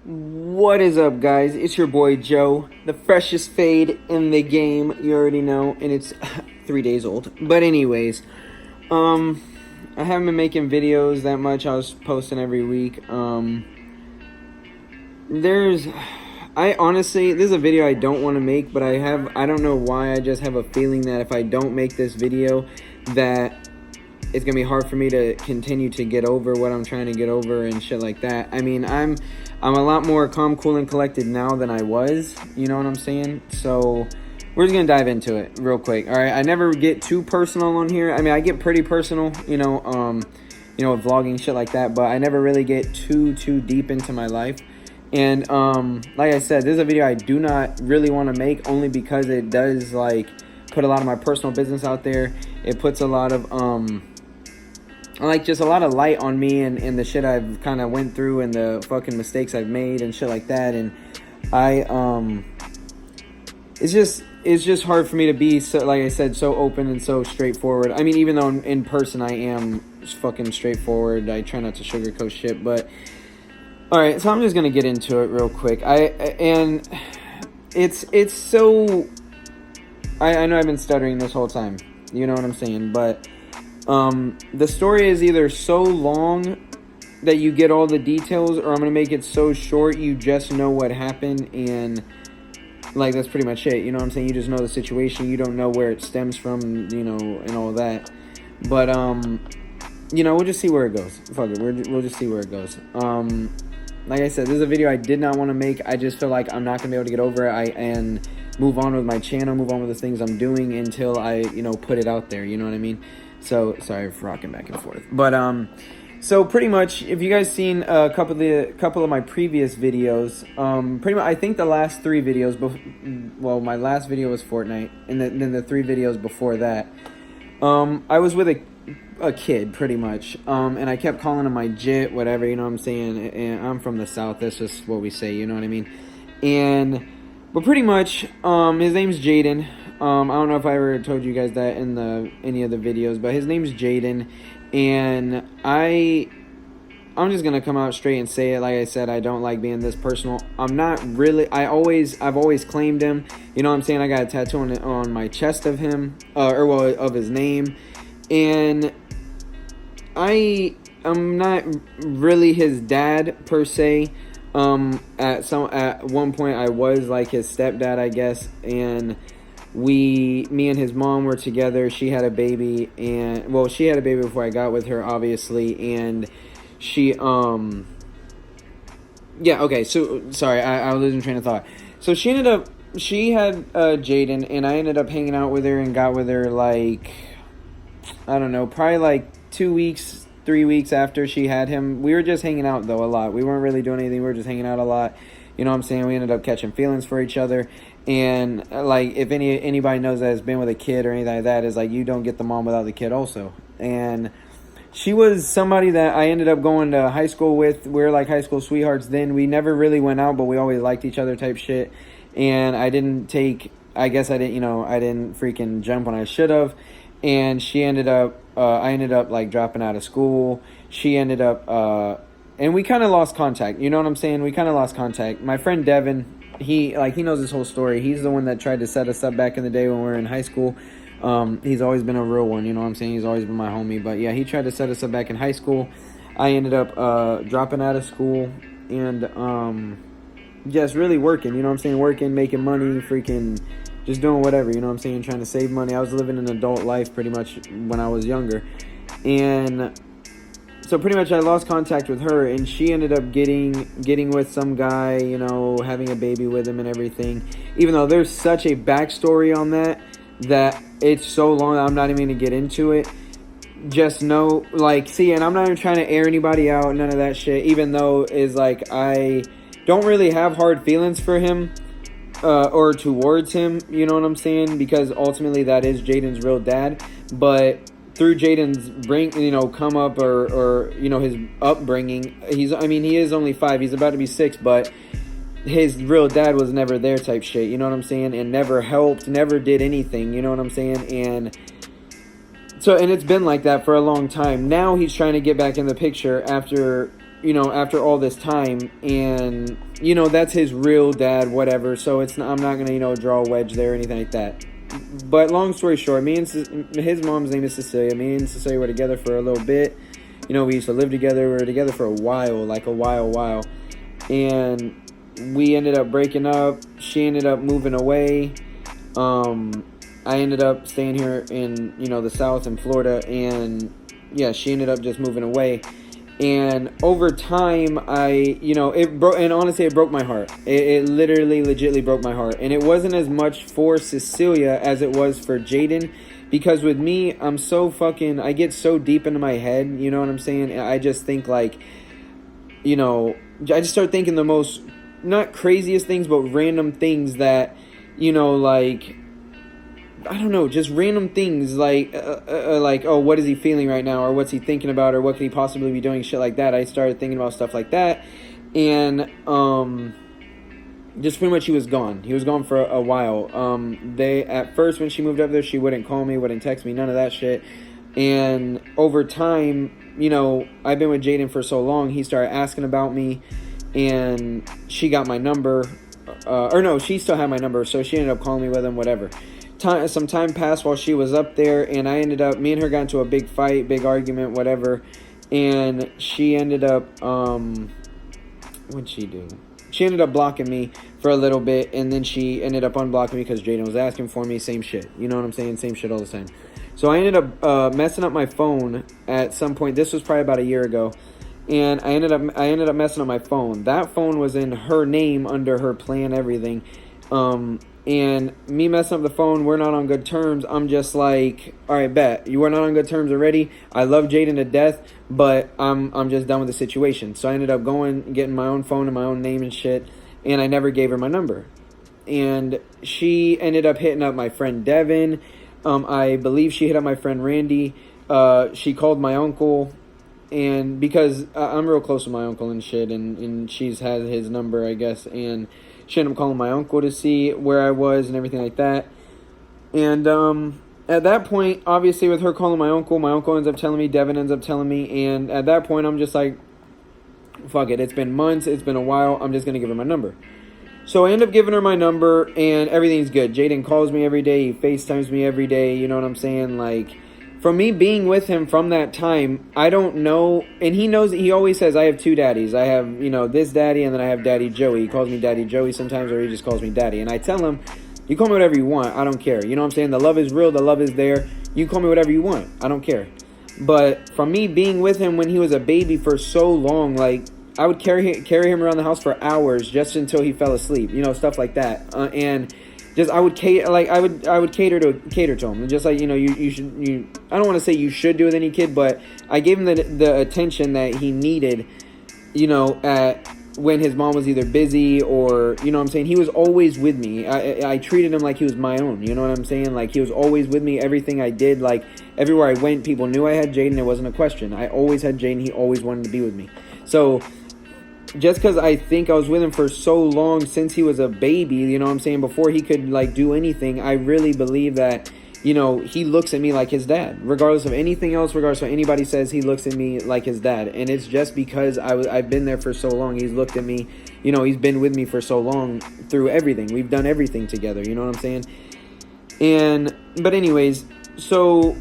What is up, guys? It's your boy Joe, the freshest fade in the game. You already know, and it's 3 days old. But anyways, I haven't been making videos that much. I was posting every week. I honestly, this is a video I don't want to make, but I don't know why. I just have a feeling that if I don't make this video, that it's gonna be hard for me to continue to get over what I'm trying to get over and shit like that. I mean, I'm a lot more calm, cool, and collected now than I was. You know what I'm saying? So we're just gonna dive into it real quick. All right. I never get too personal on here. I mean, I get pretty personal, vlogging shit like that, but I never really get too deep into my life. And like I said, this is a video I do not really want to make, only because it does put a lot of my personal business out there. It puts a lot of just a lot of light on me and the shit I've kind of went through and the fucking mistakes I've made and shit like that. And it's just hard for me to be, so, like I said, so open and so straightforward. I mean, even though in person I am fucking straightforward, I try not to sugarcoat shit. But all right, so I'm just gonna get into it real quick. I know I've been stuttering this whole time. You know what I'm saying? But the story is either so long that you get all the details, or I'm going to make it so short you just know what happened, and that's pretty much it. You know what I'm saying? You just know the situation. You don't know where it stems from, and all that. But, we'll just see where it goes. Fuck it. We'll just see where it goes. Like I said, this is a video I did not want to make. I just feel like I'm not going to be able to get over it and move on with my channel, move on with the things I'm doing until I, put it out there. You know what I mean? So, sorry for rocking back and forth. But, so pretty much, if you guys seen a couple of my previous videos, pretty much, I think the last three videos, well, my last video was Fortnite, and then the three videos before that, I was with a kid, pretty much, and I kept calling him my jit, whatever, you know what I'm saying, and I'm from the South, that's just what we say, you know what I mean, but pretty much, his name's Jaden. I don't know if I ever told you guys that in any of the videos, but his name's Jaden, and I'm just gonna come out straight and say it. Like I said, I don't like being this personal. I'm not really. I've always claimed him. You know what I'm saying? I got a tattoo on my chest of him, of his name, and I'm not really his dad per se. At one point I was like his stepdad, I guess, and me and his mom were together. She had a baby, and well, she had a baby before I got with her, obviously, and she so sorry, I was losing train of thought. So she had Jaden, and I ended up hanging out with her and got with her I don't know, probably 2 weeks, 3 weeks after she had him. We were just hanging out though a lot. We weren't really doing anything. We were just hanging out a lot. You know what I'm saying? We ended up catching feelings for each other. And if anybody knows that has been with a kid or anything like that, is you don't get the mom without the kid also. And she was somebody that I ended up going to high school with. We were high school sweethearts then. We never really went out, but we always liked each other type shit. And I didn't freaking jump when I should have. And I ended up dropping out of school. She ended up, and we kind of lost contact. You know what I'm saying? We kind of lost contact. My friend Devin, he knows this whole story. He's the one that tried to set us up back in the day when we were in high school. He's always been a real one, you know what I'm saying? He's always been my homie. But yeah, he tried to set us up back in high school. I ended up dropping out of school and just really working, you know what I'm saying? Working, making money, freaking just doing whatever, you know what I'm saying? Trying to save money. I was living an adult life pretty much when I was younger. And so pretty much I lost contact with her, and she ended up getting with some guy, having a baby with him and everything. Even though there's such a backstory on that it's so long that I'm not even going to get into it. Just know, and I'm not even trying to air anybody out, none of that shit, even though I don't really have hard feelings for him or towards him, you know what I'm saying? Because ultimately that is Jaden's real dad. But through Jaden's come up or his upbringing, he is only 5, he's about to be 6, but his real dad was never there type shit, you know what I'm saying? And never helped, never did anything, you know what I'm saying? And so, and it's been like that for a long time. Now he's trying to get back in the picture after after all this time, and that's his real dad, whatever. So I'm not gonna draw a wedge there or anything like that. But long story short, his mom's name is Cecilia. Me and Cecilia were together for a little bit. We used to live together. We were together for a while, like a while, and we ended up breaking up. She ended up moving away. I ended up staying here in the South in Florida, and yeah, she ended up just moving away. And over time, it broke, and honestly, it broke my heart. It literally, legitly broke my heart. And it wasn't as much for Cecilia as it was for Jaden, because with me, I get so deep into my head, you know what I'm saying? And I just think I just start thinking the most, not craziest things, but random things that, I don't know, just random things like, oh, what is he feeling right now? Or what's he thinking about? Or what could he possibly be doing? Shit like that. I started thinking about stuff like that. And, just pretty much he was gone. He was gone for a while. At first when she moved up there, she wouldn't call me, wouldn't text me, none of that shit. And over time, I've been with Jaden for so long, he started asking about me, and she got my number. She still had my number, so she ended up calling me with him, whatever. Some time passed while she was up there, and me and her got into a big fight, big argument, whatever, and she ended up, what'd she do? She ended up blocking me for a little bit, and then she ended up unblocking me because Jaden was asking for me, same shit, you know what I'm saying, same shit all the time. So I ended up messing up my phone at some point. This was probably about a year ago, and I ended up messing up my phone. That phone was in her name, under her plan, everything, and me messing up the phone, we're not on good terms. I'm just like, all right, bet. You are not on good terms already. I love Jaden to death, but I'm just done with the situation. So I ended up getting my own phone and my own name and shit, and I never gave her my number. And she ended up hitting up my friend Devin. I believe she hit up my friend Randy. She called my uncle, and because I'm real close with my uncle and shit, and she's had his number, I guess, and she ended up calling my uncle to see where I was and everything like that. And at that point, obviously with her calling my uncle ends up telling me, Devin ends up telling me, and at that point I'm just like, fuck it, it's been months, it's been a while, I'm just going to give her my number. So I end up giving her my number, and everything's good. Jaden calls me every day, he FaceTimes me every day, you know what I'm saying? Like, from me being with him from that time, I don't know, and he knows, he always says, I have two daddies. I have, this daddy, and then I have Daddy Joey. He calls me Daddy Joey sometimes, or he just calls me Daddy. And I tell him, you call me whatever you want, I don't care. You know what I'm saying? The love is real, the love is there. You call me whatever you want, I don't care. But from me being with him when he was a baby for so long, like, I would carry him around the house for hours just until he fell asleep, stuff like that. And just I would cater, like I would cater to him, just like you should. I don't want to say you should do with any kid, but I gave him the attention that he needed, at when his mom was either busy or what I'm saying. He was always with me. I treated him like he was my own. You know what I'm saying? Like he was always with me. Everything I did, like everywhere I went, people knew I had Jaden. It wasn't a question. I always had Jaden. He always wanted to be with me. So just because I think I was with him for so long since he was a baby, you know what I'm saying, before he could, like, do anything, I really believe that, he looks at me like his dad. Regardless of anything else, regardless of what anybody says, he looks at me like his dad. And it's just because I've been there for so long. He's looked at me, he's been with me for so long through everything. We've done everything together, you know what I'm saying? But anyways, so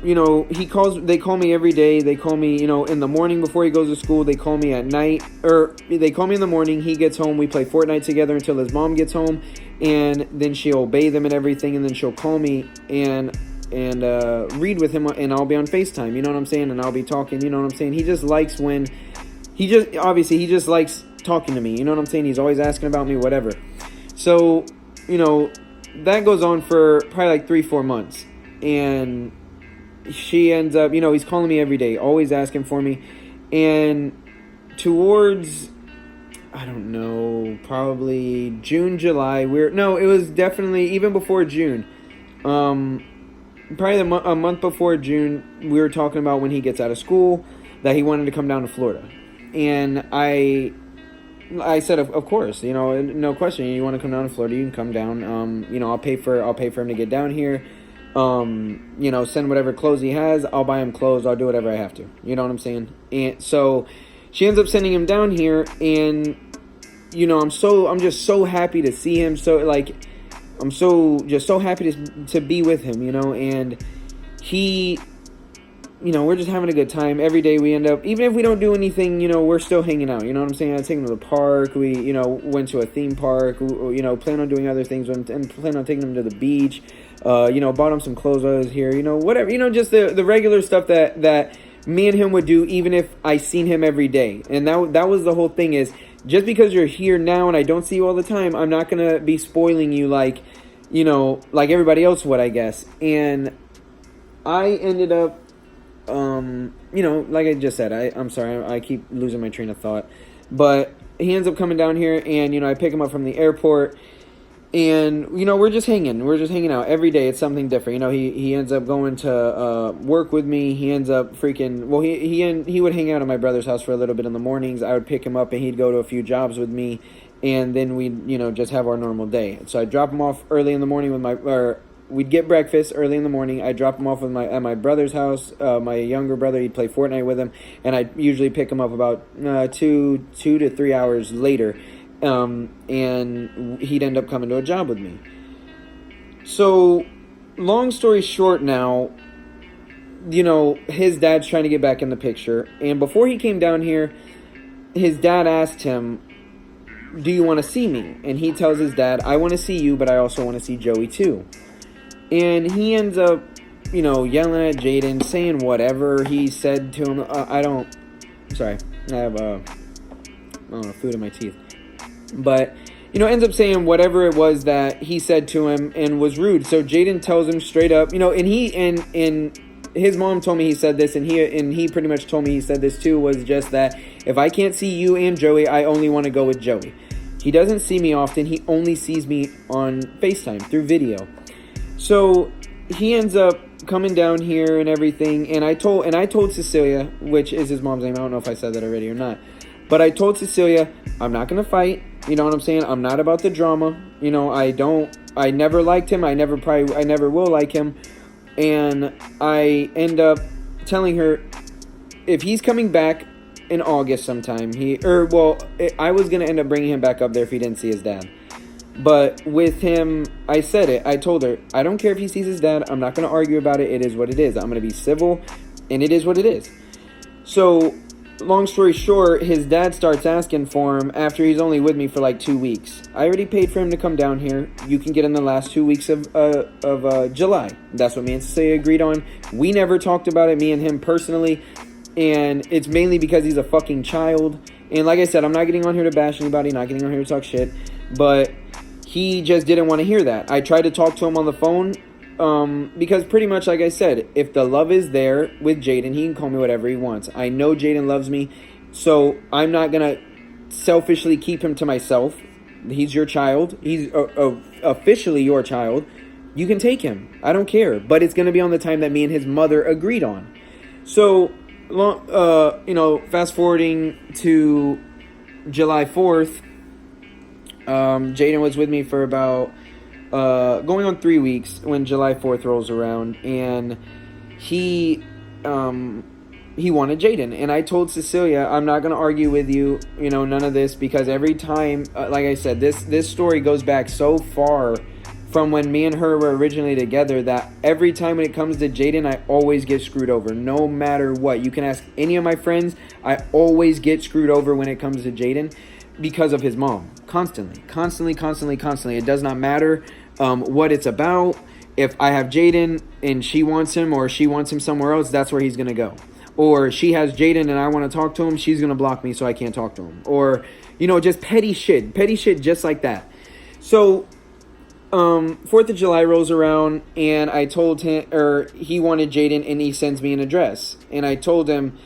they call me every day. They call me, in the morning before he goes to school. They call me at night, or they call me in the morning. He gets home. We play Fortnite together until his mom gets home, and then she'll bathe him and everything, and then she'll call me and read with him, and I'll be on FaceTime, you know what I'm saying, and I'll be talking, you know what I'm saying. He just likes he just likes talking to me, you know what I'm saying. He's always asking about me, whatever. So, that goes on for probably like 3-4 months, and she ends up, he's calling me every day, always asking for me. And towards, I don't know, probably June, July, it was definitely even before June. Probably a month before June, we were talking about when he gets out of school that he wanted to come down to Florida. And I said, of course, no question. You want to come down to Florida, you can come down. I'll pay for him to get down here. Send whatever clothes he has. I'll buy him clothes. I'll do whatever I have to. You know what I'm saying? And so she ends up sending him down here, and I'm just so happy to see him. So like, I'm so happy to be with him, and he, we're just having a good time. Every day we end up, even if we don't do anything, we're still hanging out. You know what I'm saying? I take him to the park. We, went to a theme park. Plan on doing other things and plan on taking him to the beach. Bought him some clothes while I was here. Whatever. Just the regular stuff that me and him would do, even if I seen him every day. And that was the whole thing is, just because you're here now and I don't see you all the time, I'm not going to be spoiling you like everybody else would, I guess. And I ended up, like I just said, I'm sorry, I keep losing my train of thought. But he ends up coming down here, and, I pick him up from the airport. And, we're just hanging out every day. It's something different. He ends up going to work with me. He ends up he would hang out at my brother's house for a little bit in the mornings. I would pick him up, and he'd go to a few jobs with me. And then we'd, just have our normal day. So I'd drop him off early in the morning we'd get breakfast early in the morning. I'd drop him off at my brother's house. My younger brother, he'd play Fortnite with him. And I'd usually pick him up about 2 to 3 hours later. And he'd end up coming to a job with me. So, long story short now, his dad's trying to get back in the picture. And before he came down here, his dad asked him, do you want to see me? And he tells his dad, I want to see you, but I also want to see Joey too. And he ends up, yelling at Jaden, saying whatever he said to him. I have food in my teeth. But, ends up saying whatever it was that he said to him and was rude. So Jaden tells him straight up, and his mom told me he said this, and he pretty much told me he said this too, was just that if I can't see you and Joey, I only want to go with Joey. He doesn't see me often. He only sees me on FaceTime through video. So he ends up coming down here and everything, and I told Cecilia, which is his mom's name. I don't know if I said that already or not. But I told Cecilia, I'm not going to fight. You know what I'm saying? I'm not about the drama. I never liked him. I never will like him. And I end up telling her, if he's coming back in August sometime, I was going to end up bringing him back up there if he didn't see his dad. But with him, I said it. I told her, I don't care if he sees his dad. I'm not going to argue about it. It is what it is. I'm going to be civil, and it is what it is. So, long story short, his dad starts asking for him after he's only with me for like 2 weeks. I already paid for him to come down here. You can get in the last 2 weeks of July. That's what me and Cecilia agreed on. We never talked about it, me and him personally. And it's mainly because he's a fucking child. And like I said, I'm not getting on here to bash anybody, not getting on here to talk shit. But he just didn't want to hear that. I tried to talk to him on the phone. Because pretty much, like I said, if the love is there with Jaden, he can call me whatever he wants. I know Jaden loves me, so I'm not going to selfishly keep him to myself. He's your child. He's officially your child. You can take him. I don't care. But it's going to be on the time that me and his mother agreed on. So, fast forwarding to July 4th, Jaden was with me for about going on 3 weeks when July 4th rolls around, and he wanted Jaden. And I told Cecilia, I'm not going to argue with you, none of this, because every time, like I said, this story goes back so far from when me and her were originally together that every time when it comes to Jaden, I always get screwed over, no matter what. You can ask any of my friends, I always get screwed over when it comes to Jaden because of his mom. Constantly. It does not matter what it's about. If I have Jaden and she wants him, or she wants him somewhere else, that's where he's going to go. Or she has Jaden and I want to talk to him, she's going to block me so I can't talk to him. Or, just petty shit just like that. So, 4th of July rolls around, and I told him, or he wanted Jaden, and he sends me an address. And I told him,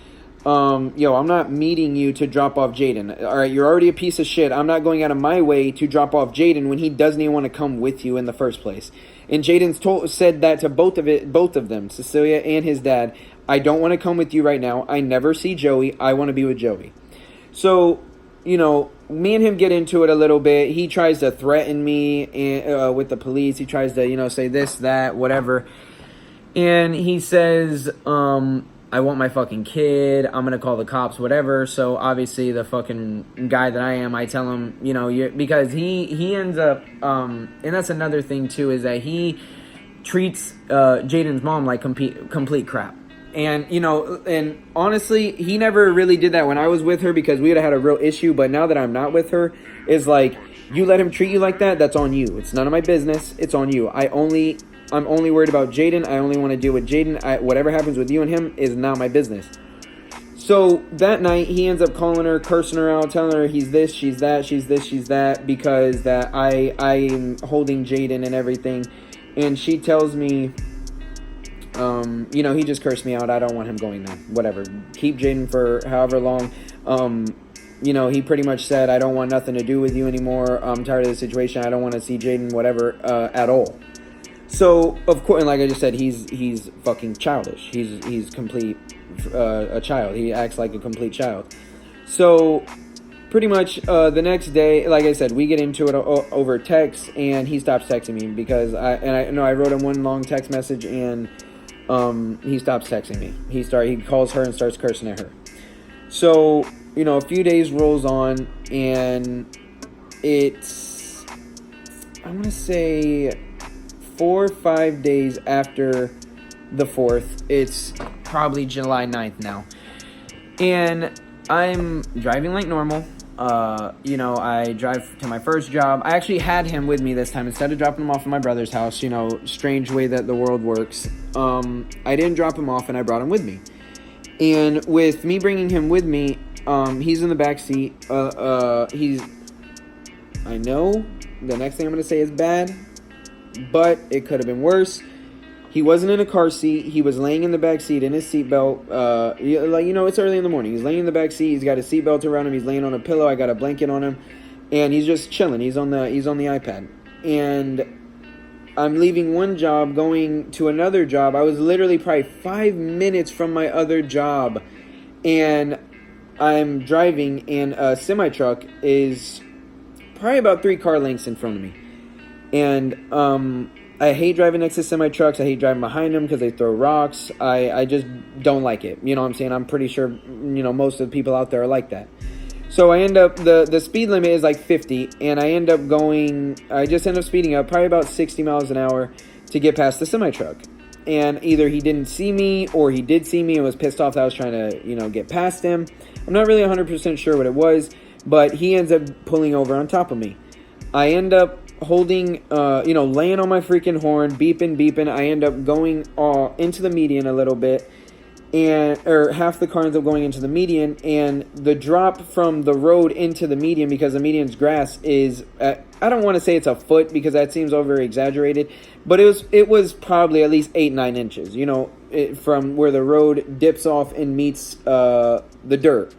I'm not meeting you to drop off Jaden. All right, you're already a piece of shit. I'm not going out of my way to drop off Jaden when he doesn't even want to come with you in the first place. And Jaden said that to both of them, Cecilia and his dad. I don't want to come with you right now. I never see Joey. I want to be with Joey. So, me and him get into it a little bit. He tries to threaten me with the police. He tries to, say this, that, whatever. And he says, I want my fucking kid. I'm gonna call the cops, whatever. So obviously the fucking guy that I am, I tell him, you know, because he ends up, and that's another thing too, is that he treats Jaden's mom like complete crap. And, you know, and honestly, he never really did that when I was with her, because we had a real issue. But now that I'm not with her, is like, you let him treat you like that, that's on you. It's none of my business. It's on you. I'm only worried about Jaden. I only want to deal with Jaden. Whatever happens with you and him is not my business. So that night, he ends up calling her, cursing her out, telling her he's this, she's that, she's this, she's that, because that I'm holding Jaden and everything. And she tells me, you know, he just cursed me out. I don't want him going there. Whatever. Keep Jaden for however long. You know, he pretty much said, I don't want nothing to do with you anymore. I'm tired of the situation. I don't want to see Jaden, whatever, at all. So, of course, and like I just said, he's fucking childish. He's complete a child. He acts like a complete child. So, pretty much the next day, like I said, we get into it over text, and he stops texting me because I wrote him one long text message, and he stops texting me. He calls her and starts cursing at her. So, you know, a few days rolls on, and it's, I want to say 4 or 5 days after the 4th. It's probably July 9th now. And I'm driving like normal. You know, I drive to my first job. I actually had him with me this time. Instead of dropping him off at my brother's house, you know, strange way that the world works. I didn't drop him off, and I brought him with me. And with me bringing him with me, he's in the back seat. I know the next thing I'm going to say is bad, but it could have been worse. He wasn't in a car seat. He was laying in the back seat in his seatbelt. Like, you know, it's early in the morning. He's laying in the back seat. He's got his seatbelt around him. He's laying on a pillow. I got a blanket on him, and he's just chilling. He's on the iPad. And I'm leaving one job, going to another job. I was literally probably 5 minutes from my other job, and I'm driving, and a semi-truck is probably about 3 car lengths in front of me. And I hate driving next to semi-trucks. I hate driving behind them because they throw rocks. I just don't like it. You know what I'm saying? I'm pretty sure, you know, most of the people out there are like that. So I end up, the speed limit is like 50, and I just end up speeding up probably about 60 miles an hour to get past the semi-truck. And either he didn't see me, or he did see me and was pissed off that I was trying to, you know, get past him. I'm not really 100% sure what it was, but he ends up pulling over on top of me. I end up holding, you know, laying on my freaking horn, beeping. I end up going into the median a little bit, or half the car ends up going into the median, and the drop from the road into the median, because the median's grass is, I don't want to say it's a foot because that seems over exaggerated, but it was probably at least 8-9 inches, you know, from where the road dips off and meets the dirt.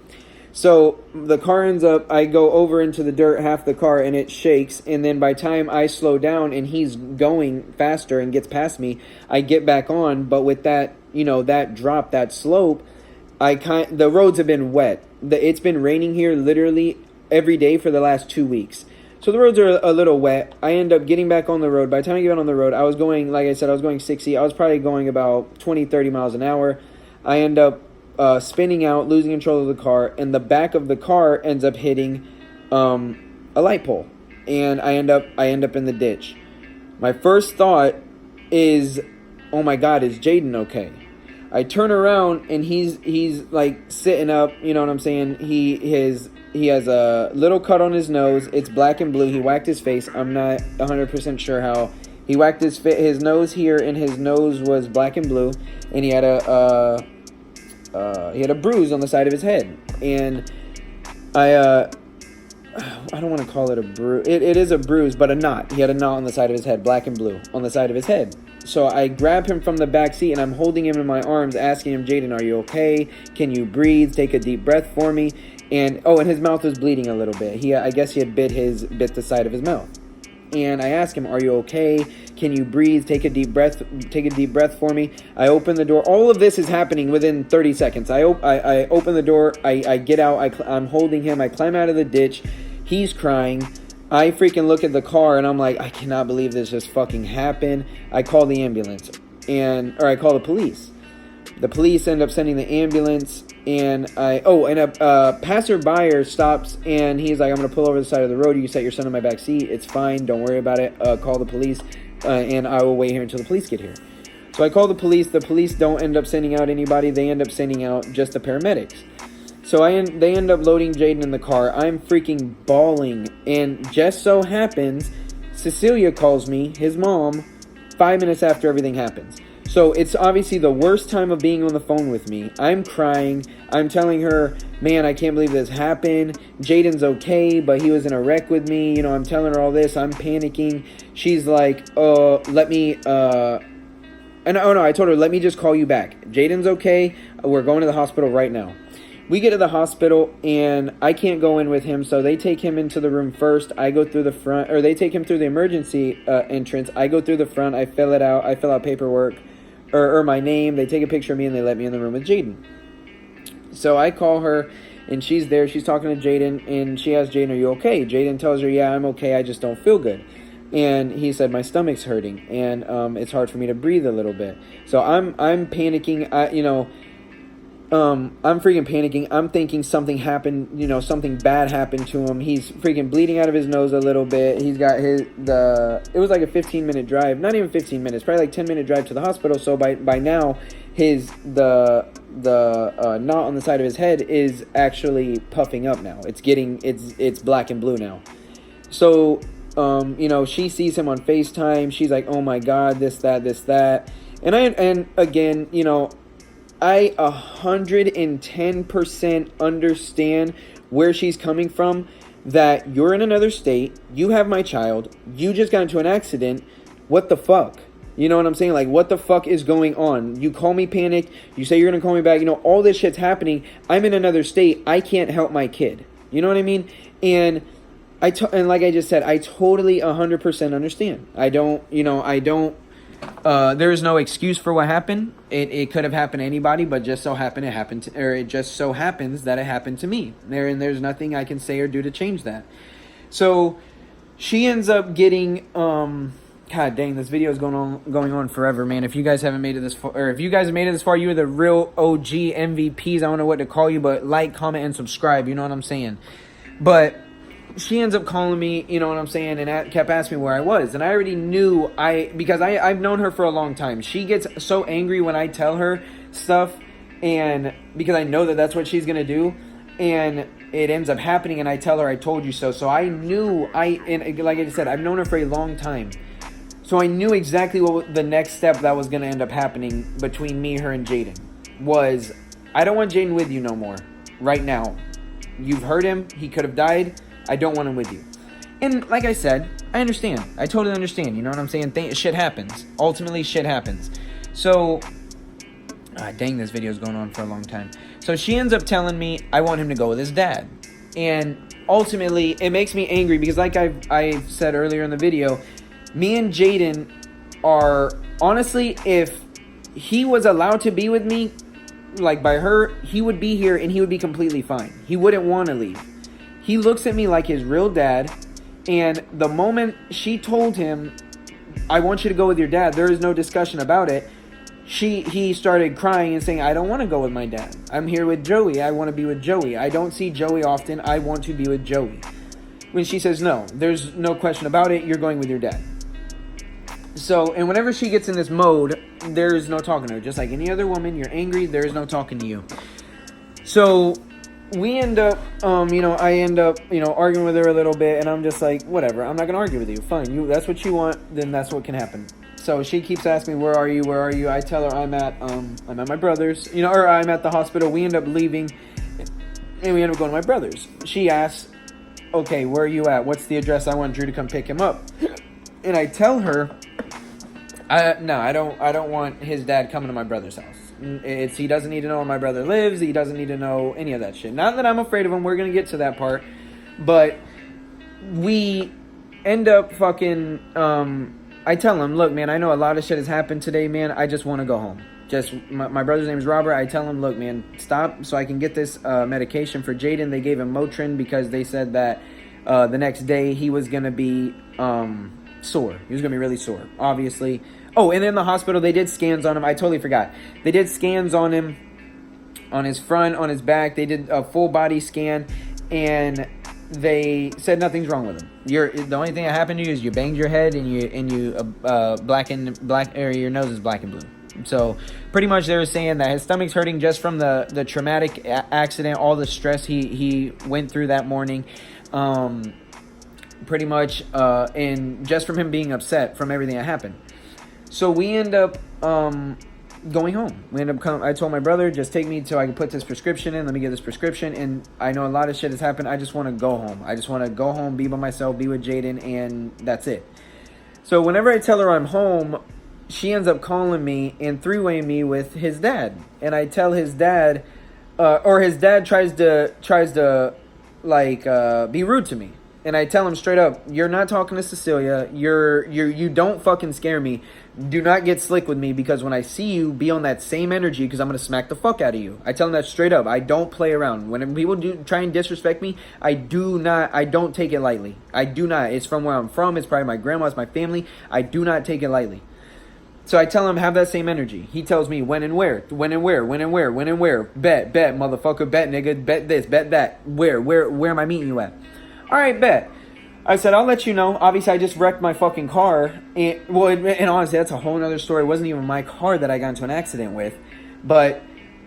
So the car ends up, I go over into the dirt, half the car, and it shakes. And then by the time I slow down and he's going faster and gets past me, I get back on. But with that, you know, that drop, that slope, the roads have been wet. It's been raining here literally every day for the last 2 weeks. So the roads are a little wet. I end up getting back on the road. By the time I get on the road, I was going, like I said, I was going 60. I was probably going about 20, 30 miles an hour. I end up spinning out, losing control of the car, and the back of the car ends up hitting a light pole, and I end up in the ditch. My first thought is, oh my God, is Jaden okay? I turn around, and he's like sitting up, you know what I'm saying? He has a little cut on his nose. It's black and blue. He whacked his face. I'm not 100% sure how. He whacked his nose here, and his nose was black and blue, and he had a bruise on the side of his head. And I don't want to call it a bruise. It is a bruise, but a knot. He had a knot on the side of his head, black and blue, on the side of his head. So I grab him from the back seat, and I'm holding him in my arms, asking him, Jaden, are you okay? Can you breathe? Take a deep breath for me. And his mouth was bleeding a little bit. I guess he had bit the side of his mouth. And I asked him, are you okay? Can you breathe? Take a deep breath for me. I open the door. All of this is happening within 30 seconds. I open the door. I get out. I'm holding him. I climb out of the ditch. He's crying. I freaking look at the car, and I'm like, I cannot believe this just fucking happened. I call the ambulance, or I call the police. The police end up sending the ambulance, and a passerby stops, and he's like, I'm going to pull over the side of the road. You can set your son in my back seat. It's fine. Don't worry about it. Call the police, and I will wait here until the police get here. So I call the police. The police don't end up sending out anybody. They end up sending out just the paramedics. So they end up loading Jaden in the car. I'm freaking bawling, and just so happens, Cecilia calls me, his mom, 5 minutes after everything happens. So it's obviously the worst time of being on the phone with me. I'm crying. I'm telling her, man, I can't believe this happened. Jaden's okay, but he was in a wreck with me. I'm telling her all this. I'm panicking. She's like, I told her, let me just call you back. Jaden's okay. We're going to the hospital right now. We get to the hospital, and I can't go in with him, so they take him into the room first. I go through the front, or they take him through the emergency entrance. I go through the front. I fill it out. I fill out paperwork, or my name. They take a picture of me, and they let me in the room with Jaden. So I call her, and she's there. She's talking to Jaden, and she asks Jaden, are you okay? Jaden tells her, yeah, I'm okay. I just don't feel good. And he said, my stomach's hurting, and it's hard for me to breathe a little bit. So I'm panicking. I'm freaking panicking. I'm thinking something happened, something bad happened to him. He's freaking bleeding out of his nose a little bit. He's got it was like a 15-minute drive, not even 15 minutes, probably like 10-minute drive to the hospital. So by now, the knot on the side of his head is actually puffing up now. It's black and blue now. So, she sees him on FaceTime. She's like, oh my God, this, that. And again, I 110% understand where she's coming from, that you're in another state, you have my child, you just got into an accident, what the fuck? You know what I'm saying? Like, what the fuck is going on? You call me panicked, you say you're going to call me back, all this shit's happening, I'm in another state, I can't help my kid. You know what I mean? And like I just said, I totally 100% understand. There is no excuse for what happened. It could have happened to anybody, but it just so happens that it happened to me. There's nothing I can say or do to change that. So she ends up getting God dang, this video is going on forever, man. If you guys haven't made it this far, or if you guys have made it this far, you are the real OG MVPs. I don't know what to call you, but like, comment, and subscribe. You know what I'm saying? But she ends up calling me, you know what I'm saying, and kept asking me where I was. And I already knew, because I've known her for a long time. She gets so angry when I tell her stuff, and because I know that that's what she's going to do, and it ends up happening, and I tell her I told you so. So I knew, and like I said, I've known her for a long time. So I knew exactly what the next step that was going to end up happening between me, her, and Jaden was, I don't want Jaden with you no more right now. You've hurt him. He could have died. I don't want him with you. And like I said, I understand. I totally understand. You know what I'm saying? Shit happens. Ultimately, shit happens. So, dang, this video is going on for a long time. So she ends up telling me I want him to go with his dad. And ultimately, it makes me angry because like I said earlier in the video, me and Jaden are, honestly, if he was allowed to be with me, like by her, he would be here and he would be completely fine. He wouldn't want to leave. He looks at me like his real dad, and the moment she told him, I want you to go with your dad, there is no discussion about it, he started crying and saying, I don't want to go with my dad. I'm here with Joey. I want to be with Joey. I don't see Joey often. I want to be with Joey. When she says, no, there's no question about it, you're going with your dad. So, and whenever she gets in this mode, there is no talking to her. Just like any other woman, you're angry, there is no talking to you. So we end up, I end up, arguing with her a little bit, and I'm just like, whatever, I'm not going to argue with you. Fine, that's what you want, then that's what can happen. So she keeps asking me, where are you? I tell her I'm at my brother's, or I'm at the hospital. We end up leaving, and we end up going to my brother's. She asks, okay, where are you at? What's the address? I want Drew to come pick him up. And I tell her, I don't want his dad coming to my brother's house. He doesn't need to know where my brother lives. He doesn't need to know any of that shit. Not that I'm afraid of him. We're going to get to that part. But we end up fucking, I tell him, look, man, I know a lot of shit has happened today, man. I just want to go home. My brother's name is Robert. I tell him, look, man, stop so I can get this medication for Jaden. They gave him Motrin because they said that the next day he was going to be sore. He was going to be really sore. Obviously, Oh, and in the hospital, they did scans on him. I totally forgot. They did scans on him, on his front, on his back. They did a full body scan, and they said nothing's wrong with him. The only thing that happened to you is you banged your head and you black, or your nose is black and blue. So pretty much they were saying that his stomach's hurting just from the traumatic accident, all the stress he went through that morning. Pretty much, and just from him being upset from everything that happened. So we end up going home. I told my brother, just take me till I can put this prescription in. Let me get this prescription. And I know a lot of shit has happened. I just want to go home. I just want to go home, be by myself, be with Jaden, and that's it. So whenever I tell her I'm home, she ends up calling me and three-waying me with his dad. And I tell his dad, or his dad tries to be rude to me. And I tell him straight up, you're not talking to Cecilia. You don't fucking scare me. Do not get slick with me, because when I see you, be on that same energy, because I'm going to smack the fuck out of you. I tell him that straight up. I don't play around. When people try and disrespect me, I don't take it lightly. I do not. It's from where I'm from. It's probably my grandma. It's my family. I do not take it lightly. So I tell him, have that same energy. He tells me when and where. Bet, motherfucker, bet, nigga, bet this, bet that. Where am I meeting you at? All right, bet. I said, I'll let you know. Obviously, I just wrecked my fucking car. And honestly, that's a whole other story. It wasn't even my car that I got into an accident with. But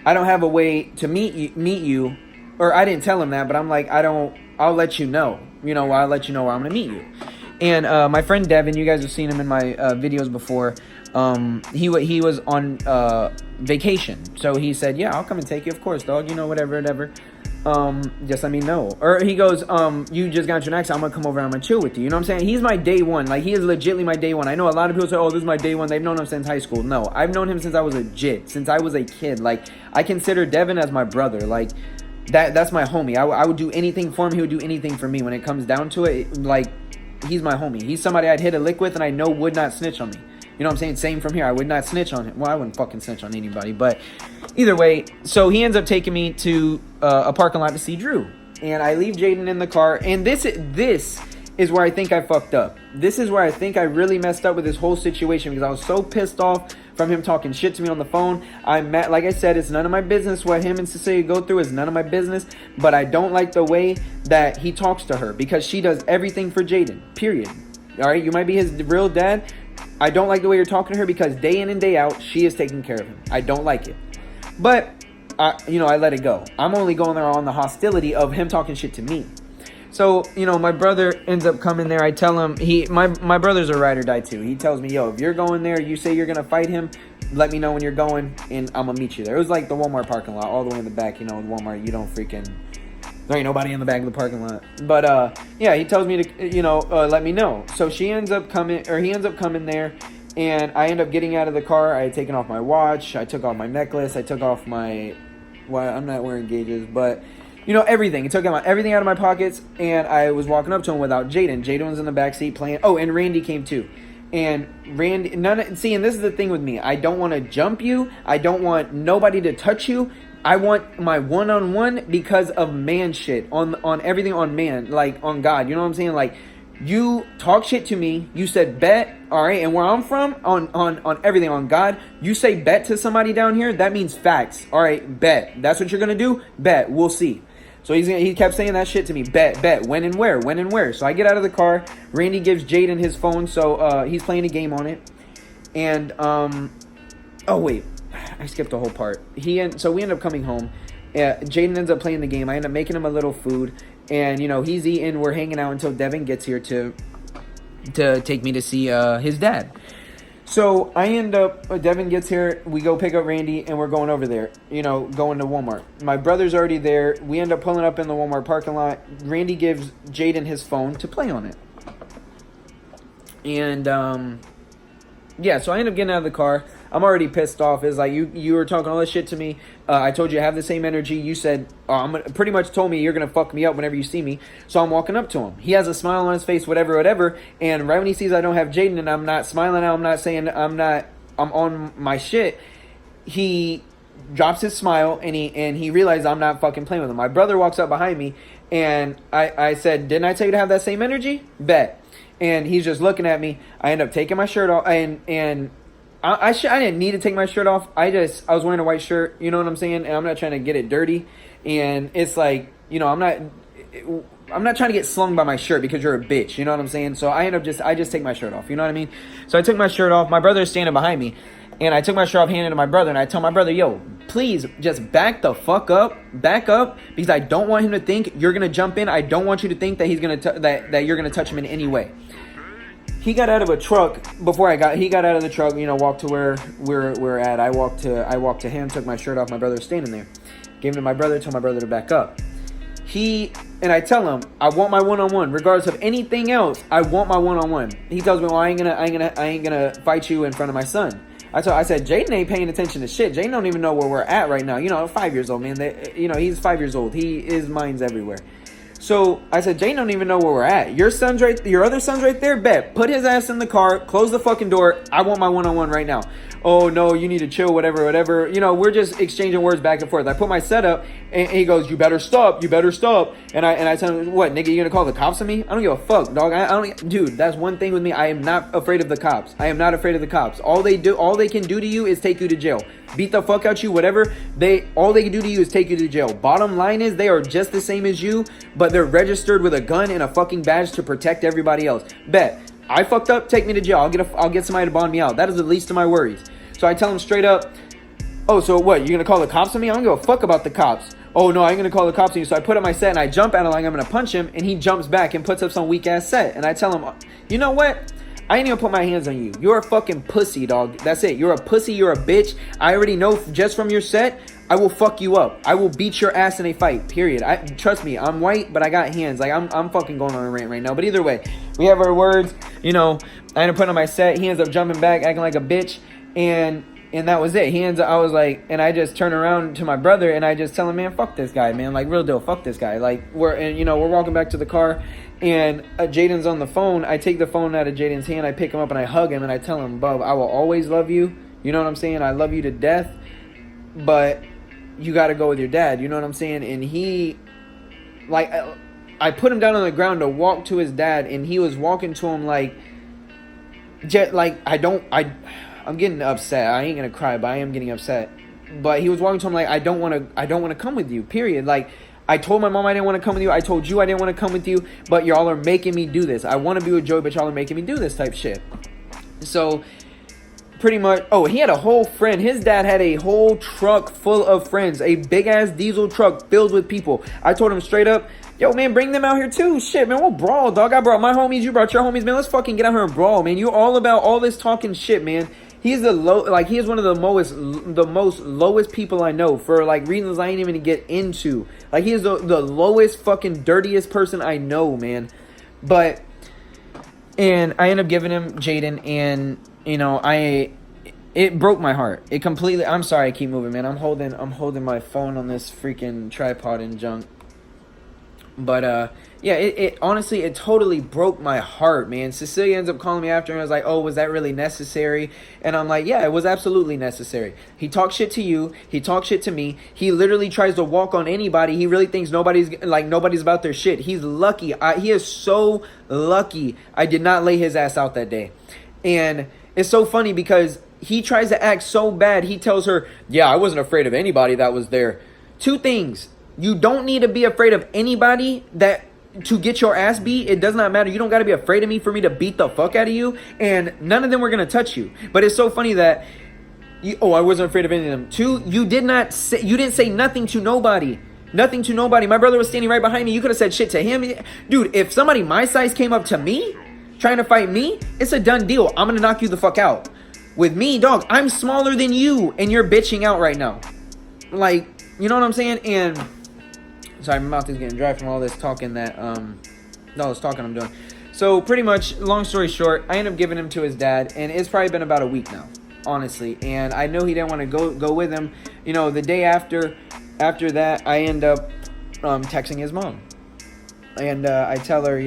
I don't have a way to meet you. Or I didn't tell him that, but I'm like, I'll let you know. I'll let you know where I'm going to meet you. And my friend Devin, you guys have seen him in my videos before. He was on vacation. So he said, yeah, I'll come and take you. Of course, dog. Whatever. Just let me know. Or he goes, you just got into an accident, I'm gonna come over and I'm gonna chill with you. You know what I'm saying? He's my day one. Like, he is legitimately my day one. I know a lot of people say, oh, this is my day one. They've known him since high school. No, I've known him since I was a jit. Since I was a kid. Like, I consider Devin as my brother. Like, that's my homie. I would do anything for him. He would do anything for me. When it comes down to it, like, he's my homie. He's somebody I'd hit a lick with and I know would not snitch on me. You know what I'm saying? Same from here. I would not snitch on him. Well, I wouldn't fucking snitch on anybody. But either way, so he ends up taking me to a parking lot to see Drew. And I leave Jaden in the car. And this is where I think I fucked up. This is where I think I really messed up with this whole situation, because I was so pissed off from him talking shit to me on the phone. Like I said, it's none of my business what him and Cecilia go through. It's none of my business. But I don't like the way that he talks to her, because she does everything for Jaden. Period. All right? You might be his real dad. I don't like the way you're talking to her, because day in and day out, she is taking care of him. I don't like it. But, I let it go. I'm only going there on the hostility of him talking shit to me. So, my brother ends up coming there. I tell him, my brother's a ride or die too. He tells me, yo, if you're going there, you say you're going to fight him, let me know when you're going, and I'm going to meet you there. It was like the Walmart parking lot, all the way in the back. Walmart, you don't freaking... There ain't nobody in the back of the parking lot. But, yeah, he tells me to, let me know. So he ends up coming there, and I end up getting out of the car. I had taken off my watch. I took off my necklace. I took off my... Well, I'm not wearing gauges, but, everything. He took everything out of my pockets, and I was walking up to him without Jaden. Jaden was in the backseat playing. Oh, and Randy came too. And Randy... and this is the thing with me. I don't want to jump you. I don't want nobody to touch you. I want my one-on-one because of man shit. On everything on man. Like, on God. You know what I'm saying? Like, you talk shit to me. You said bet. Alright? And where I'm from, on everything on God, you say bet to somebody down here, that means facts. Alright, bet. That's what you're gonna do? Bet. We'll see. So he kept saying that shit to me. Bet. When and where. So I get out of the car. Randy gives Jaden his phone. So he's playing a game on it. And, oh wait. I skipped a whole part. So we end up coming home. Jaden ends up playing the game. I end up making him a little food. And, he's eating. We're hanging out until Devin gets here to take me to see his dad. So I end up, Devin gets here. We go pick up Randy, and we're going over there. Going to Walmart. My brother's already there. We end up pulling up in the Walmart parking lot. Randy gives Jaden his phone to play on it. And, yeah, so I end up getting out of the car. I'm already pissed off. It's like, you were talking all this shit to me. I told you I have the same energy. You said, pretty much told me you're going to fuck me up whenever you see me. So I'm walking up to him. He has a smile on his face, whatever. And right when he sees I don't have Jaden and I'm not smiling out, I'm not saying I'm on my shit, he drops his smile and he realizes I'm not fucking playing with him. My brother walks up behind me and I said, didn't I tell you to have that same energy? Bet. And he's just looking at me. I end up taking my shirt off and I didn't need to take my shirt off. I was wearing a white shirt, you know what I'm saying? And I'm not trying to get it dirty. And it's like, you know, I'm not trying to get slung by my shirt because you're a bitch, you know what I'm saying? So I just take my shirt off, you know what I mean? So I took my shirt off. My brother is standing behind me. And I took my shirt off, handed it to my brother, and I tell my brother, yo, please just back the fuck up, back up, because I don't want him to think you're gonna jump in. I don't want you to think that he's gonna that you're gonna touch him in any way. He got out of a truck he got out of the truck, you know, walked to where we're at. I walked to him, took my shirt off. My brother was standing there, gave it to my brother, told my brother to back up. And I tell him, I want my one-on-one, regardless of anything else. I want my one-on-one. He tells me, well, I ain't gonna fight you in front of my son. I said, Jaden ain't paying attention to shit. Jaden don't even know where we're at right now. You know, 5 years old, man. He's 5 years old. His mind's everywhere. So I said, Jaden don't even know where we're at. Your other son's right there. Bet. Put his ass in the car. Close the fucking door. I want my one-on-one right now. Oh no, you need to chill. Whatever. You know, we're just exchanging words back and forth. I put my setup, and he goes, "You better stop. And I tell him, what, nigga? You gonna call the cops on me? I don't give a fuck, dog. I don't. Dude, that's one thing with me. I am not afraid of the cops. All they can do to you is take you to jail. Beat the fuck out you, whatever. All they can do to you is take you to jail. Bottom line is they are just the same as you, but they're registered with a gun and a fucking badge to protect everybody else. Bet. I fucked up, take me to jail. I'll get somebody to bond me out. That is the least of my worries. So I tell him straight up, oh, so what, you're gonna call the cops on me? I don't give a fuck about the cops. Oh no, I ain't gonna call the cops on you. So I put up my set and I jump at him like I'm gonna punch him, and he jumps back and puts up some weak ass set. And I tell him, you know what? I ain't even put my hands on you. You're a fucking pussy, dog. That's it. You're a pussy, you're a bitch. I already know just from your set, I will fuck you up. I will beat your ass in a fight, period. Trust me, I'm white, but I got hands. Like, I'm fucking going on a rant right now. But either way, we have our words. You know, I end up putting on my set. He ends up jumping back, acting like a bitch. And that was it. I was like, and I just turn around to my brother and I just tell him, man, fuck this guy, man. Like, real deal, fuck this guy. Like, we're walking back to the car, and Jaden's on the phone. I take the phone out of Jaden's hand. I pick him up and I hug him and I tell him, Bub, I will always love you. You know what I'm saying? I love you to death, but you got to go with your dad. You know what I'm saying? And he, like, I put him down on the ground to walk to his dad, and he was walking to him like, I'm getting upset. I ain't gonna cry, but I am getting upset. But he was walking to him like, I don't want to come with you, period. Like, I told my mom I didn't want to come with you. I told you I didn't want to come with you, but y'all are making me do this. I want to be with Joey, but y'all are making me do this type shit. So, pretty much, he had a whole friend. His dad had a whole truck full of friends. A big-ass diesel truck filled with people. I told him straight up, yo, man, bring them out here too. Shit, man, we'll brawl, dog. I brought my homies, you brought your homies, man. Let's fucking get out here and brawl, man. You all about all this talking shit, man. He is one of the most lowest people I know, for like reasons I ain't even gonna get into. Like, he is the lowest fucking dirtiest person I know, man. And I end up giving him Jaden, and you know, it broke my heart. It completely. I'm sorry, I keep moving, man. I'm holding my phone on this freaking tripod and junk. But yeah, it honestly, it totally broke my heart, man. Cecilia ends up calling me after, and I was like, oh, was that really necessary? And I'm like, yeah, it was absolutely necessary. He talked shit to you. He talked shit to me. He literally tries to walk on anybody. He really thinks nobody's about their shit. He's lucky. He is so lucky I did not lay his ass out that day. And it's so funny because he tries to act so bad. He tells her, yeah, I wasn't afraid of anybody that was there. Two things. You don't need to be afraid of anybody to get your ass beat. It does not matter. You don't got to be afraid of me for me to beat the fuck out of you. And none of them were going to touch you. But it's so funny that, I wasn't afraid of any of them. Two, you didn't say nothing to nobody. Nothing to nobody. My brother was standing right behind me. You could have said shit to him. Dude, if somebody my size came up to me, trying to fight me, it's a done deal. I'm going to knock you the fuck out. With me, dog, I'm smaller than you, and you're bitching out right now. Like, you know what I'm saying? And sorry, my mouth is getting dry from all this talking I'm doing. So pretty much, long story short, I ended up giving him to his dad, and it's probably been about a week now, honestly. And I know he didn't want to go with him. You know, the day after that, I end up texting his mom, and I tell her,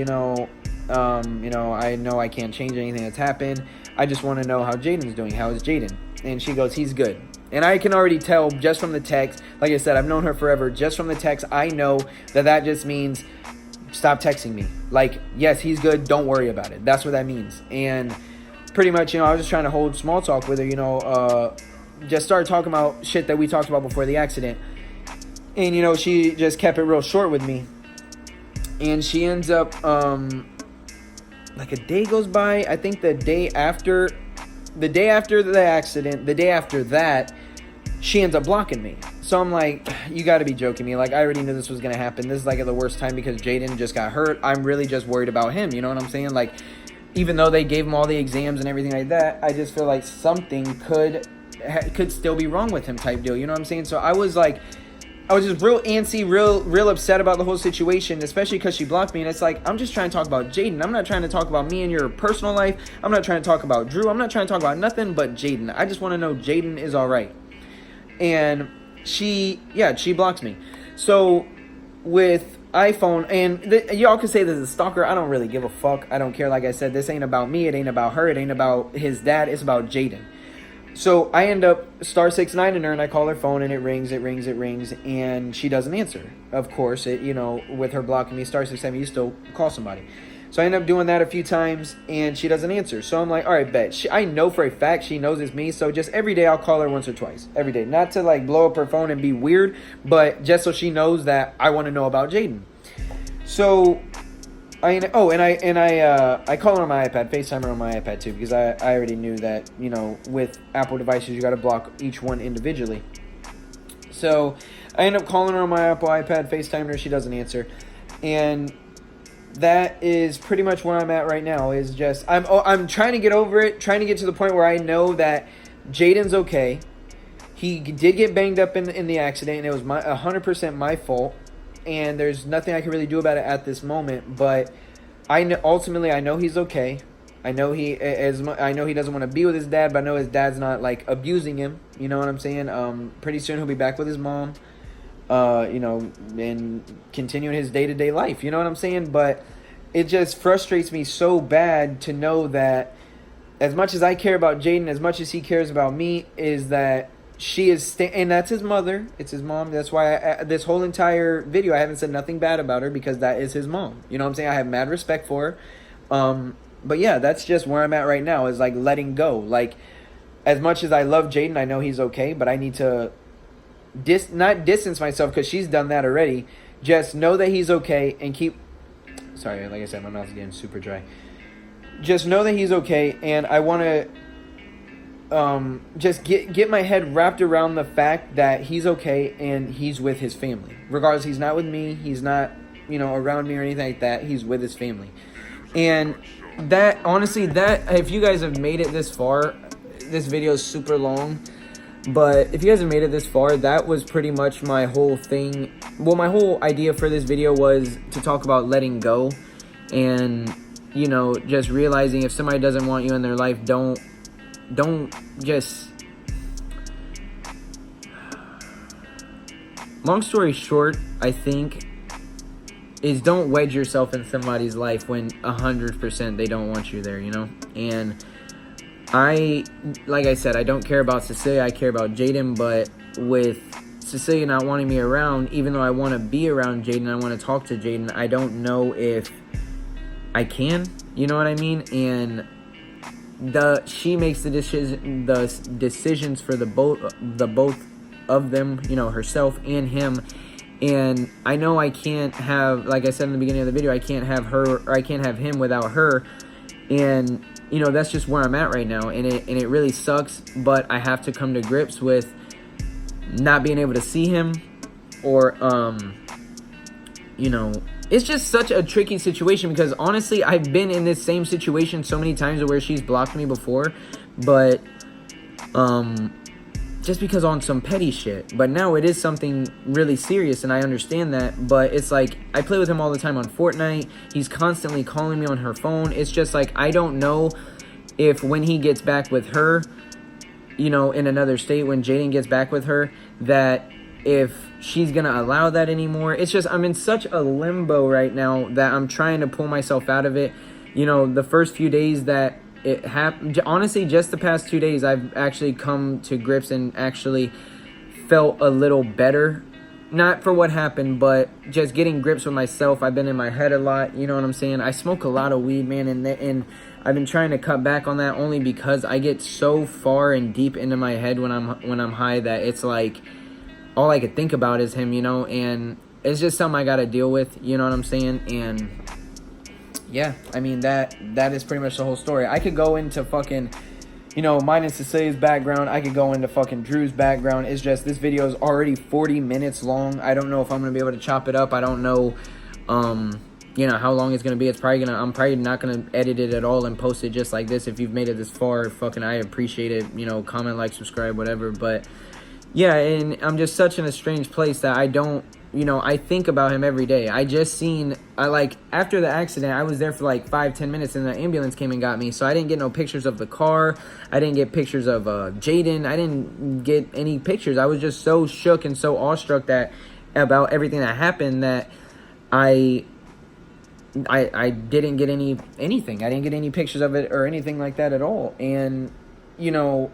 I know I can't change anything that's happened. I just want to know how Jaden's doing. How is Jaden? And she goes, he's good. And I can already tell just from the text, like I said, I've known her forever. Just from the text, I know that just means stop texting me. Like, yes, he's good. Don't worry about it. That's what that means. And pretty much, I was just trying to hold small talk with her, just started talking about shit that we talked about before the accident. And, she just kept it real short with me. And she ends up, like a day goes by, I think the day after the accident, the day after that, she ends up blocking me. So I'm like, you got to be joking me. Like, I already knew this was going to happen. This is like at the worst time because Jaden just got hurt. I'm really just worried about him. You know what I'm saying? Like, even though they gave him all the exams and everything like that, I just feel like something could still be wrong with him type deal. You know what I'm saying? So I was just real antsy, real upset about the whole situation, especially because she blocked me. And it's like, I'm just trying to talk about Jaden. I'm not trying to talk about me and your personal life. I'm not trying to talk about Drew. I'm not trying to talk about nothing but Jaden. I just want to know Jaden is all right. And she blocks me. So with iPhone, and y'all can say this is a stalker. I don't really give a fuck. I don't care. Like I said, this ain't about me. It ain't about her. It ain't about his dad. It's about Jaden. So I end up *69ing her, and I call her phone, and it rings, and she doesn't answer. Of course, with her blocking me, *67, you still call somebody. So I end up doing that a few times, and she doesn't answer. So I'm like, all right, bet. I know for a fact she knows it's me, so just every day I'll call her once or twice. Every day. Not to, like, blow up her phone and be weird, but just so she knows that I want to know about Jaden. So I call her on my iPad, FaceTime her on my iPad too, because I already knew that, with Apple devices, you got to block each one individually. So I end up calling her on my Apple iPad, FaceTime her, she doesn't answer. And that is pretty much where I'm at right now, is just, I'm trying to get over it, trying to get to the point where I know that Jaden's okay. He did get banged up in the accident, and it was 100% my fault. And there's nothing I can really do about it at this moment, but I know he's okay. I know he doesn't want to be with his dad, but I know his dad's not like abusing him. You know what I'm saying? Pretty soon he'll be back with his mom, and continuing his day-to-day life. You know what I'm saying? But it just frustrates me so bad to know that as much as I care about Jaden, as much as he cares about me, is that she is, and that's his mother. It's his mom. That's why this whole entire video, I haven't said nothing bad about her, because that is his mom. You know what I'm saying? I have mad respect for her. But yeah, that's just where I'm at right now, is like letting go. Like, as much as I love Jaden, I know he's okay, but I need to not distance myself, because she's done that already. Just know that he's okay and keep, sorry, like I said, my mouth's getting super dry. Just know that he's okay, and I want to just get my head wrapped around the fact that he's okay and he's with his family. Regardless, he's not with me, he's not, around me or anything like that. He's with his family. And that, honestly, if you guys have made it this far, this video is super long, but if you guys have made it this far, that was pretty much my whole thing. Well, my whole idea for this video was to talk about letting go, and, just realizing if somebody doesn't want you in their life, don't just, long story short, I think, is don't wedge yourself in somebody's life when 100% they don't want you there, And like I said, I don't care about Cecilia, I care about Jaden, but with Cecilia not wanting me around, even though I want to be around Jaden, I want to talk to Jaden, I don't know if I can, you know what I mean? And she makes the decisions for the both of them, herself and him. And I know I can't have, like I said in the beginning of the video, I can't have her, or I can't have him without her. And that's just where I'm at right now, and it really sucks. But I have to come to grips with not being able to see him, or it's just such a tricky situation, because honestly, I've been in this same situation so many times where she's blocked me before, but just because on some petty shit. But now it is something really serious, and I understand that. But it's like, I play with him all the time on Fortnite. He's constantly calling me on her phone. It's just like, I don't know if when he gets back with her, in another state, when Jaden gets back with her, that if she's gonna allow that anymore. It's just, I'm in such a limbo right now that I'm trying to pull myself out of it. The first few days that it happened, honestly, just the past 2 days, I've actually come to grips and actually felt a little better not for what happened, but just getting grips with myself. I've been in my head a lot, you know what I'm saying? I smoke a lot of weed, man, and I've been trying to cut back on that only because I get so far and deep into my head when I'm high that it's like all I could think about is him, you know, and it's just something I got to deal with, you know what I'm saying? And yeah, I mean, that is pretty much the whole story. I could go into fucking, you know, mine and Cecilia's background. I could go into fucking Drew's background. It's just this video is already 40 minutes long. I don't know if I'm going to be able to chop it up. I don't know, you know, how long it's going to be. I'm probably not going to edit it at all and post it just like this. If you've made it this far, fucking, I appreciate it. You know, comment, like, subscribe, whatever. But yeah, and I'm just such in a strange place that I don't, you know, I think about him every day. After the accident, I was there for like 5-10 minutes and the ambulance came and got me. So I didn't get no pictures of the car. I didn't get pictures of Jaden. I didn't get any pictures. I was just so shook and so awestruck about everything that happened that I didn't get anything. I didn't get any pictures of it or anything like that at all. And, you know,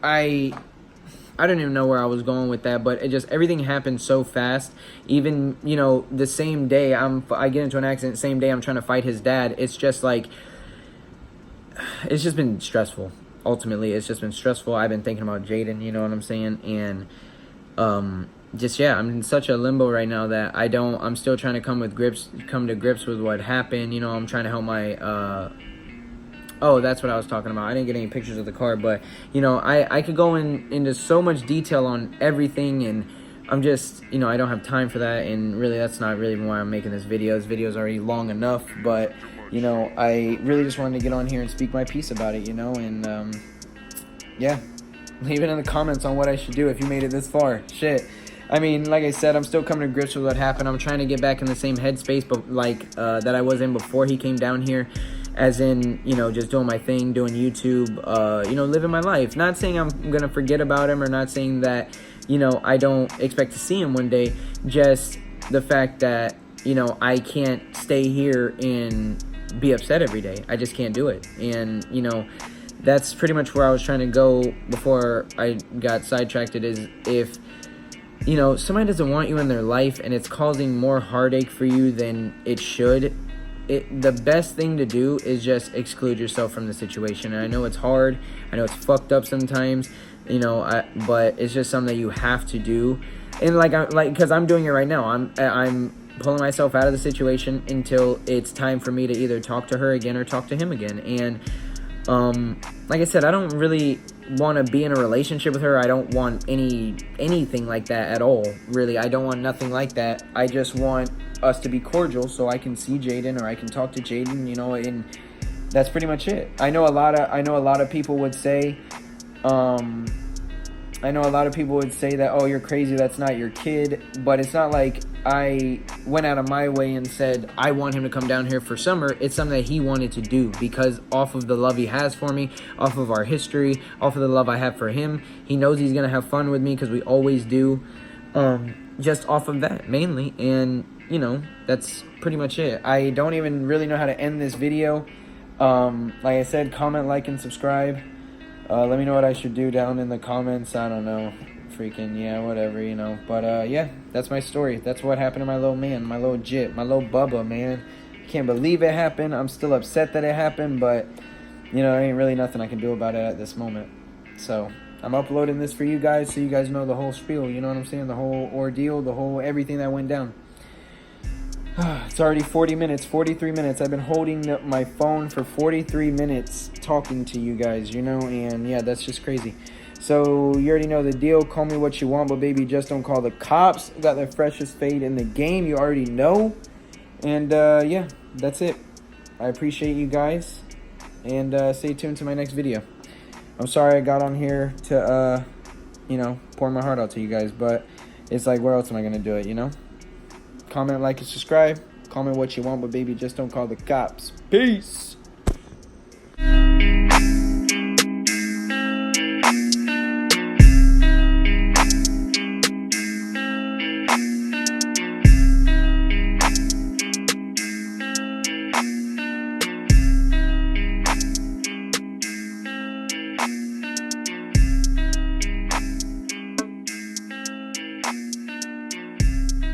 I don't even know where I was going with that, but everything happened so fast. Even, you know, the same day I get into an accident, same day I'm trying to fight his dad. It's just like, it's just been stressful. Ultimately, it's just been stressful. I've been thinking about Jaden, you know what I'm saying? And, yeah, I'm in such a limbo right now that I'm still trying to come to grips with what happened. You know, I'm trying to help my, oh, that's what I was talking about. I didn't get any pictures of the car, but, you know, I could go into so much detail on everything, and I'm just, you know, I don't have time for that, and really that's not really why I'm making this video. This video is already long enough, but, you know, I really just wanted to get on here and speak my piece about it, you know, and, yeah, leave it in the comments on what I should do if you made it this far. Shit. I mean, like I said, I'm still coming to grips with what happened. I'm trying to get back in the same headspace, but that I was in before he came down here. As in, you know, just doing my thing, doing YouTube, you know, living my life. Not saying I'm going to forget about him or not saying that, you know, I don't expect to see him one day. Just the fact that, you know, I can't stay here and be upset every day. I just can't do it. And, you know, that's pretty much where I was trying to go before I got sidetracked. Is if, you know, somebody doesn't want you in their life and it's causing more heartache for you than it should, the best thing to do is just exclude yourself from the situation. And I know it's hard. I know it's fucked up sometimes, you know, but it's just something that you have to do. And because I'm doing it right now. I'm pulling myself out of the situation until it's time for me to either talk to her again or talk to him again. And like I said, I don't really want to be in a relationship with her. I don't want anything like that at all, really. I don't want nothing like that. I just want us to be cordial so I can see Jaden or I can talk to Jaden, you know, and that's pretty much it. I know a lot of people would say that, oh, you're crazy, that's not your kid, but it's not like I went out of my way and said I want him to come down here for summer. It's something that he wanted to do because off of the love he has for me, off of our history, off of the love I have for him, he knows he's gonna have fun with me because we always do, just off of that mainly. And, you know, that's pretty much it. I don't even really know how to end this video. Like I said, comment, like, and subscribe. Let me know what I should do down in the comments. I don't know. Freaking, yeah, whatever, you know. But, yeah, that's my story. That's what happened to my little man, my little Jit, my little Bubba, man. Can't believe it happened. I'm still upset that it happened, but, you know, there ain't really nothing I can do about it at this moment. So, I'm uploading this for you guys so you guys know the whole spiel, you know what I'm saying? The whole ordeal, the whole everything that went down. It's already 40 minutes, 43 minutes. I've been holding my phone for 43 minutes talking to you guys, you know, and yeah, that's just crazy. So you already know the deal. Call me what you want, but baby, just don't call the cops. Got the freshest fade in the game. You already know. And yeah, that's it. I appreciate you guys, and stay tuned to my next video. I'm sorry I got on here to, you know, pour my heart out to you guys, but it's like, where else am I going to do it, you know? Comment, like, and subscribe. Comment what you want, but baby, just don't call the cops. Peace.